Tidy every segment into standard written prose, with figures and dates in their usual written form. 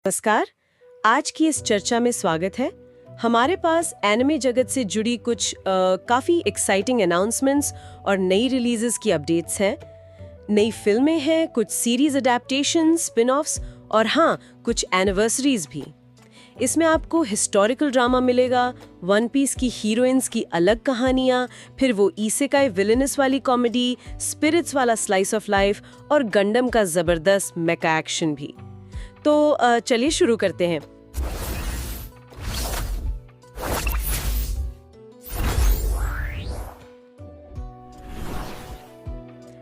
नमस्कार। आज की इस चर्चा में स्वागत है। हमारे पास एनिमे जगत से जुड़ी कुछ काफ़ी एक्साइटिंग अनाउंसमेंट्स और नई रिलीजेस की अपडेट्स हैं। नई फिल्में हैं, कुछ सीरीज अडेप्टेशन, स्पिन ऑफ्स और हाँ, कुछ एनिवर्सरीज भी। इसमें आपको हिस्टोरिकल ड्रामा मिलेगा, वन पीस की हीरोइंस की अलग कहानियाँ, फिर वो इसेकाई विलेनस वाली कॉमेडी, स्पिरिट्स वाला स्लाइस ऑफ लाइफ और गंडम का ज़बरदस्त मेका एक्शन भी। तो चलिए शुरू करते हैं।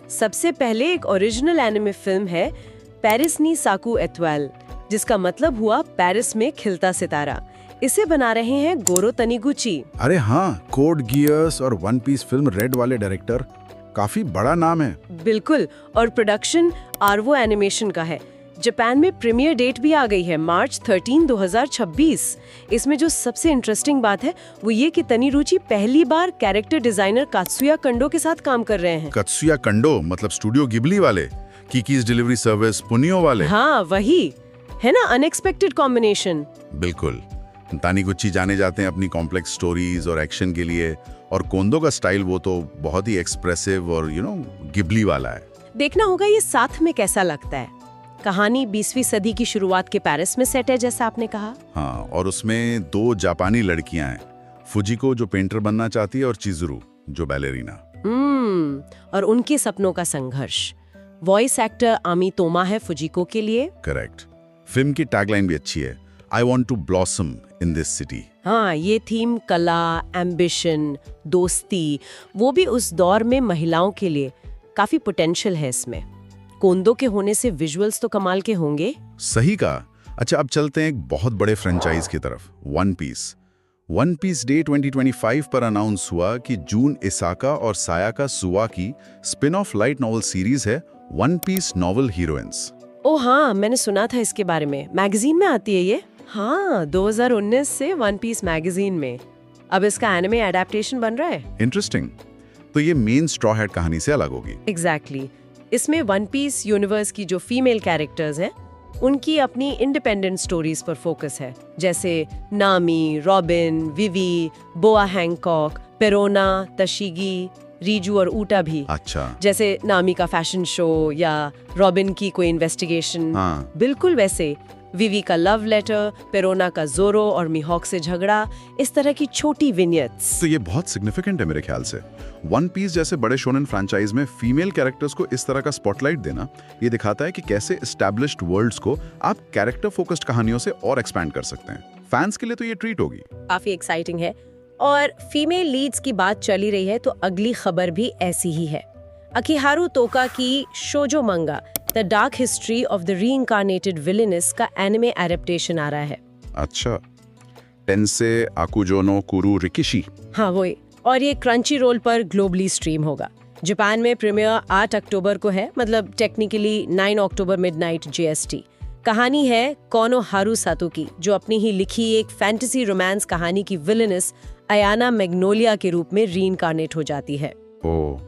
सबसे पहले एक ओरिजिनल एनिमे फिल्म है पेरिस नी साकू एटवेल, जिसका मतलब हुआ पेरिस में खिलता सितारा। इसे बना रहे हैं गोरो तनिगुची। अरे हाँ, कोड गियर्स और वन पीस फिल्म रेड वाले डायरेक्टर, काफी बड़ा नाम है। बिल्कुल, और प्रोडक्शन आर्वो एनिमेशन का है। जापान में प्रीमियर डेट भी आ गई है, मार्च 13, 2026। इसमें जो सबसे इंटरेस्टिंग बात है वो ये कि तनिरुचि पहली बार कैरेक्टर डिजाइनर कात्सुया कंडो के साथ काम कर रहे हैं। कात्सुया कंडो मतलब स्टूडियो गिबली वाले, किकीज डिलीवरी सर्विस, पुनियो वाले। हाँ वही है ना, अनएक्सपेक्टेड कॉम्बिनेशन। बिल्कुल। तानिगुची जाने जाते हैं अपनी कॉम्प्लेक्स स्टोरीज और एक्शन के लिए, और कोंदो का स्टाइल वो तो बहुत ही एक्सप्रेसिव और गिबली वाला है। देखना होगा ये साथ में कैसा लगता है। कहानी 20वीं सदी की शुरुआत के पेरिस में सेट है, जैसा आपने कहा। हाँ, और उसमें दो जापानी लड़कियां हैं, फुजिको जो पेंटर बनना चाहती है और चिजुरू जो बैलेरिना। और उनके सपनों का संघर्ष। वॉइस एक्टर आमी तोमा है फुजिको के लिए। करेक्ट। फिल्म की टैगलाइन भी अच्छी है, I want to blossom in this city. हाँ, ये थीम कला, एम्बिशन, दोस्ती, वो भी उस दौर में महिलाओं के लिए काफी पोटेंशियल है इसमें। कोंदो के होने से विजुअल्स तो कमाल के होंगे। सही कहा। अच्छा, अब चलते हैं एक बहुत बड़े फ्रेंचाइज की तरफ, one piece. One piece day 2025 पर अनाउंस हुआ कि जून इसाका और सायाका सुवा की spin off light novel series है वन पीस नॉवल हीरोइंस। ओ हाँ, मैंने सुना था इसके बारे में, मैगजीन में आती है ये। हाँ, 2019 से वन पीस मैगजीन में। अब इसका एनिमे एडेप्टेशन बन रहा है। इंटरेस्टिंग। तो ये मेन स्ट्रॉ हैट कहानी से अलग होगी। एग्जैक्टली। इसमें वन पीस यूनिवर्स की जो फीमेल कैरेक्टर्स हैं उनकी अपनी इंडिपेंडेंट स्टोरीज पर फोकस है, जैसे नामी, रॉबिन, विवी, बोआ हैंकॉक, पेरोना, तशिगी, रीजू और ऊटा भी। अच्छा। जैसे नामी का फैशन शो या रॉबिन की कोई इन्वेस्टिगेशन। हाँ। बिल्कुल वैसे विवी का लव लेटर, पेरोना का जोरो और मिहॉक से झगड़ा, इस तरह की छोटी विनियट्स। तो ये बहुत सिग्निफिकेंट है मेरे ख्याल से। वन पीस जैसे बड़े शोनेन फ्रेंचाइज में फीमेल कैरेक्टर्स को इस तरह का स्पॉटलाइट देना, ये दिखाता है कि कैसे एस्टैब्लिश्ड वर्ल्ड्स को आप कैरेक्टर फोकस्ड कहानियों से और एक्सपैंड कर सकते हैं। फैंस के लिए तो ये ट्रीट होगी। काफी एक्साइटिंग है। और फीमेल लीड्स की बात चली रही है तो अगली खबर भी ऐसी ही है। अकिहारू तोका की shojo manga the dark history of the reincarnated villainess का एनिमे एडेप्टेशन आ रहा है। अच्छा, टेंसे आकुजोनो कुरु रिकिशी। हाँ वही। और ये क्रंची रोल पर ग्लोबली स्ट्रीम होगा। जापान में प्रीमियर 8 अक्टूबर को है, मतलब टेक्निकली 9 अक्टूबर मिडनाइट जीएसटी। कहानी है कोनो हारू सातो की, जो अपनी ही लिखी एक फैंटेसी रोमांस कहानी की विलेनेस अयाना मैग्नोलिया के रूप में रीइंकार्नेट हो जाती है। ओह,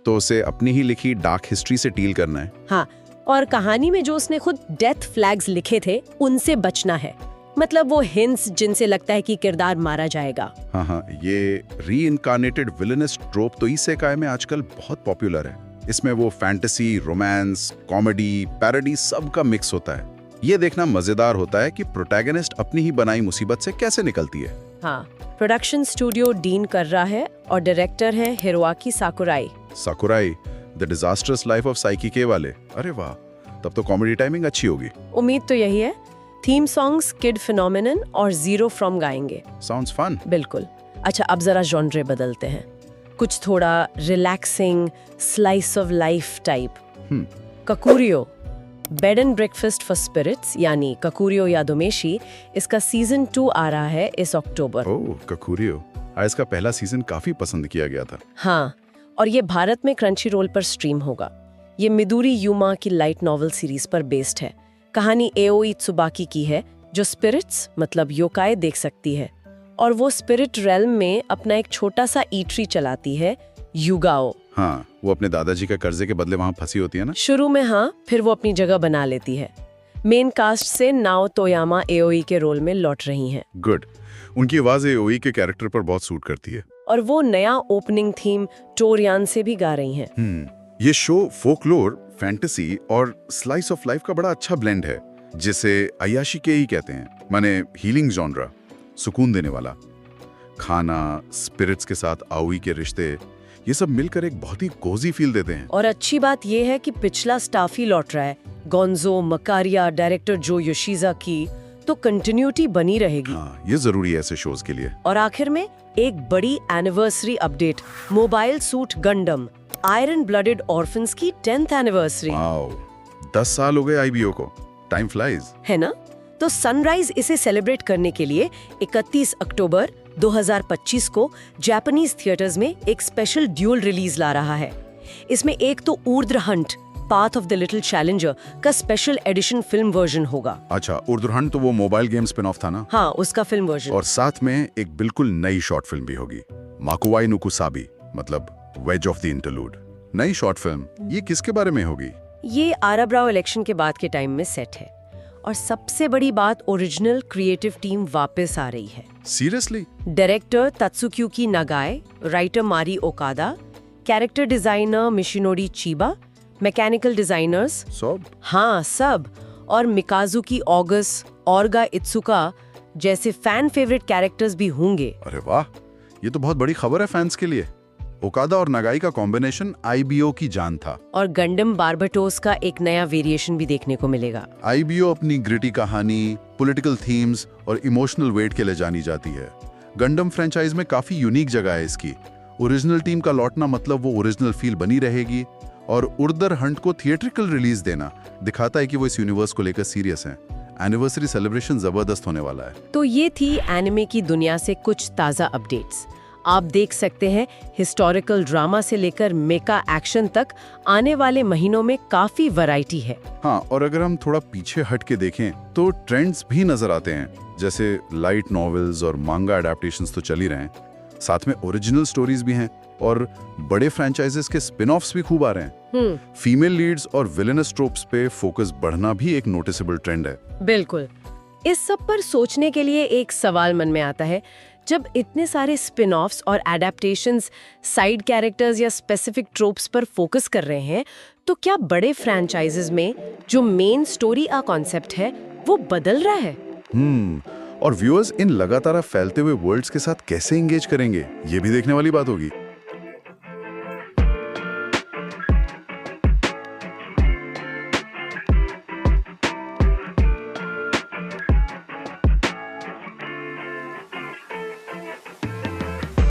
तो उसे अपनी ही लिखी डार्क हिस्ट्री से डील करना है। हाँ, और कहानी में जो उसने खुद डेथ फ्लैग्स लिखे थे उनसे बचना है, मतलब वो हिंट्स जिनसे लगता है कि किरदार मारा जाएगा। हाँ, ये रीइंकार्नेटेड विलेनस ट्रोप तो इसेकाई में आजकल बहुत पॉपुलर है। इसमें वो फैंटेसी, रोमांस, कॉमेडी, पैरोडी सब का मिक्स होता है। ये देखना मजेदार होता है कि प्रोटैगनिस्ट अपनी ही बनाई मुसीबत से कैसे निकलती है। हाँ, प्रोडक्शन स्टूडियो डीन कर रहा है और डायरेक्टर है Hiroaki Sakurai. Sakurai, the disasters life of Saiki के वाले। अरे वाह, तब तो कॉमेडी टाइमिंग अच्छी होगी। उम्मीद तो यही है। थीम सॉन्ग्स किड फिनोमिनन और जीरो फ्रॉम गाएंगे। Sounds fun. बिल्कुल। अच्छा, अब जरा जॉनरे बदलते हैं, कुछ थोड़ा relaxing, slice of life type. Kakuriyo, bed and breakfast for spirits, यानी ककुरियो यादोमेशी, इसका सीजन 2 आ रहा है इस अक्टूबर। ओह, ककुरियो। इसका पहला सीजन काफी पसंद किया गया था। हाँ, और ये भारत में क्रंची रोल पर स्ट्रीम होगा। ये मिदुरी यूमा की लाइट नॉवल सीरीज पर बेस्ड है। कहानी एओई त्सुबाकी की है, जो स्पिरिट्स मतलब योकाई देख सकती है, और वो स्पिरिट रेल्म में अपना एक छोटा सा ईटरी चलाती है, युगाओ। हाँ, वो अपने दादाजी का कर्जे के बदले वहाँ फंसी होती है ना। शुरू में हाँ, फिर वो अपनी जगह बना लेती है। मेन कास्ट से नाओ तोयामा एओई के रोल में लौट रही हैं। गुड। उनकी आवाज एओई के कैरेक्टर पर बहुत सूट करती है। और वो नया ओपनिंग थीम टोरियान से भी गा रही हैं। ये शो फोकलोर, फैंटेसी और स्लाइस ऑफ लाइफ का बड़ा अच्छा ब्लेंड है, जिसे अयाशी के ही कहते हैं, माने हीलिंग जॉनरा, सुकून देने वाला। खाना, स्पिरिट्स के साथ आउई के रिश्ते, ये सब मिलकर एक बहुत ही कोजी फील देते हैं। और अच्छी बात ये है कि पिछला स्टाफ ही लौट रहा है, गोंजो, मकारिया, डायरेक्टर जो योशिजा की, तो कंटिन्यूटी बनी रहेगी। हाँ, ये जरूरी है ऐसे शोज के लिए। और आखिर में एक बड़ी anniversary update, mobile suit गंडम iron blooded orphans की 10th एनिवर्सरी। 10 साल हो गए आईबीओ को। टाइम फ्लाइज, है ना? तो सनराइज इसे सेलिब्रेट करने के लिए 31 अक्टूबर 2025 को जापानीज थिएटर्स में एक स्पेशल ड्यूल रिलीज ला रहा है। इसमें एक तो ऊर्ध्र hunt, path of the little challenger का स्पेशल एडिशन फिल्म वर्जन होगा। अच्छा, ऊर्ध्र हंट तो वो मोबाइल गेम स्पिन ऑफ था ना? हाँ, उसका फिल्म वर्जन। और साथ में एक बिल्कुल नई शॉर्ट फिल्म भी होगी, माकुवाई नो कुसाबी, मतलब वेज ऑफ द इंटरलूड। नई शॉर्ट फिल्म, ये किसके बारे में होगी? ये आराब्राओ इलेक्शन के बाद के टाइम में सेट है। और सबसे बड़ी बात, ओरिजिनल क्रिएटिव टीम वापस आ रही है। Seriously? Director Tatsuyuki Nagai, writer Mari Okada, character designer Michinori Chiba, mechanical designers सब? हाँ, सब। और मिकाजुकी ऑगस, ऑर्गा इत्सुका जैसे फैन फेवरेट कैरेक्टर्स भी होंगे। अरे वाह, ये तो बहुत बड़ी खबर है फैंस के लिए। ओकादा और नागाई का कॉम्बिनेशन आईबीओ की जान था। और गंडम बारबाटोस का एक नया वेरिएशन भी देखने को मिलेगा। आईबीओ अपनी ग्रिटी कहानी, पॉलिटिकल थीम्स और इमोशनल वेट के लिए जानी जाती है। गंडम फ्रेंचाइज में काफी यूनिक जगह है इसकी। ओरिजिनल टीम का लौटना मतलब वो ओरिजिनल फील बनी रहेगी, और उर्दर हंट को थिएट्रिकल रिलीज देना दिखाता है कि वो इस यूनिवर्स को लेकर सीरियस हैं। एनिवर्सरी सेलिब्रेशन जबरदस्त होने वाला है। तो ये थी एनिमे की दुनिया से कुछ ताज़ा अपडेट्स। आप देख सकते हैं, हिस्टोरिकल ड्रामा से लेकर मेका एक्शन तक आने वाले महीनों में काफी वैरायटी है। हाँ, और अगर हम थोड़ा पीछे हट के देखें तो ट्रेंड्स भी नजर आते हैं, जैसे लाइट नॉवेल्स और मांगा एडेप्टेशंस तो चल ही रहे हैं, साथ में ओरिजिनल स्टोरीज भी हैं, और बड़े फ्रेंचाइजेस के स्पिन ऑफ्स भी खूब आ रहे हैं। फीमेल लीड्स और विलेनस ट्रोप्स पे फोकस बढ़ना भी एक नोटिसेबल ट्रेंड है। बिल्कुल। इस सब पर सोचने के लिए एक सवाल मन में आता है, जब इतने सारे स्पिन ऑफ्स और एडेप्टेशंस साइड कैरेक्टर्स या स्पेसिफिक ट्रोप्स पर फोकस कर रहे हैं, तो क्या बड़े फ्रेंचाइजेस में जो मेन स्टोरी का कॉन्सेप्ट है वो बदल रहा है? और व्यूअर्स इन लगातार फैलते हुए वर्ल्ड्स के साथ कैसे एंगेज करेंगे, ये भी देखने वाली बात होगी।